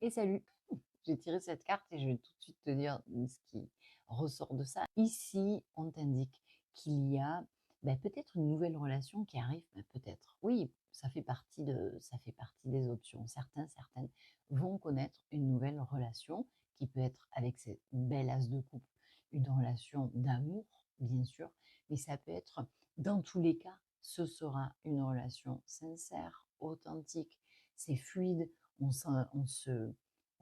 Et salut! J'ai tiré cette carte et je vais tout de suite te dire ce qui ressort de ça. Ici, on t'indique qu'il y a peut-être une nouvelle relation qui arrive, peut-être. Oui, ça fait partie des options. Certaines vont connaître une nouvelle relation qui peut être avec cette belle as de coupe, une relation d'amour, bien sûr, mais ça peut être, dans tous les cas, ce sera une relation sincère, authentique, c'est fluide, on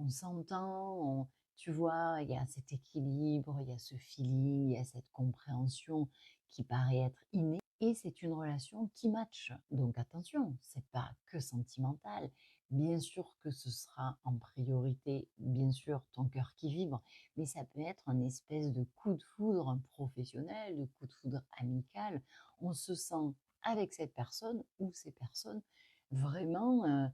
s'entend, tu vois, il y a cet équilibre, il y a ce feeling, il y a cette compréhension qui paraît être innée. Et c'est une relation qui match. Donc attention, c'est pas que sentimental. Bien sûr que ce sera en priorité, bien sûr, ton cœur qui vibre, mais ça peut être un espèce de coup de foudre professionnel, de coup de foudre amical. On se sent avec cette personne ou ces personnes vraiment,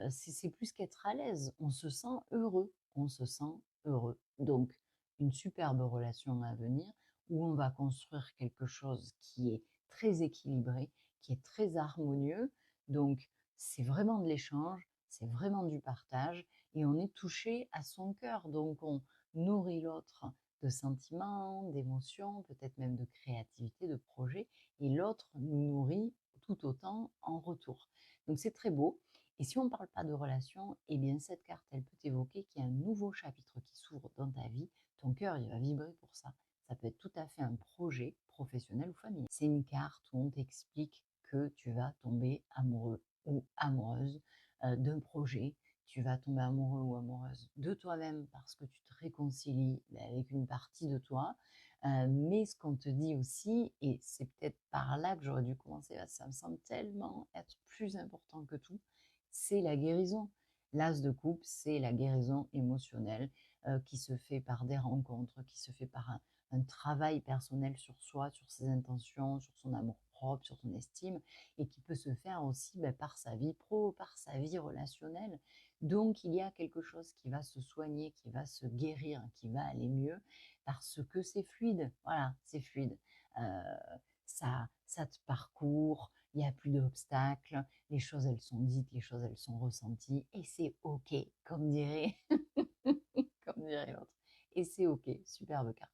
c'est plus qu'être à l'aise, on se sent heureux, on se sent heureux. Donc, une superbe relation à venir où on va construire quelque chose qui est très équilibré, qui est très harmonieux. Donc, c'est vraiment de l'échange, c'est vraiment du partage et on est touché à son cœur. Donc, on nourrit l'autre de sentiments, d'émotions, peut-être même de créativité, de projets, et l'autre nous nourrit tout autant en retour. Donc, c'est très beau. Et si on ne parle pas de relation, eh bien cette carte, elle peut évoquer qu'il y a un nouveau chapitre qui s'ouvre dans ta vie. Ton cœur, il va vibrer pour ça. Ça peut être tout à fait un projet professionnel ou familial. C'est une carte où on t'explique que tu vas tomber amoureux ou amoureuse d'un projet. Tu vas tomber amoureux ou amoureuse de toi-même parce que tu te réconcilies avec une partie de toi. Mais ce qu'on te dit aussi, et c'est peut-être par là que j'aurais dû commencer, parce que ça me semble tellement être plus important que tout, c'est la guérison. L'as de coupe, c'est la guérison émotionnelle qui se fait par des rencontres, qui se fait par un travail personnel sur soi, sur ses intentions, sur son amour propre, sur son estime, et qui peut se faire aussi par sa vie pro, par sa vie relationnelle. Donc il y a quelque chose qui va se soigner, qui va se guérir, qui va aller mieux, parce que c'est fluide. Voilà, c'est fluide. Euh, ça te parcourt, il n'y a plus d'obstacles, les choses elles sont dites, les choses elles sont ressenties, et c'est ok, comme dirait, comme dirait l'autre. Et c'est ok, superbe carte.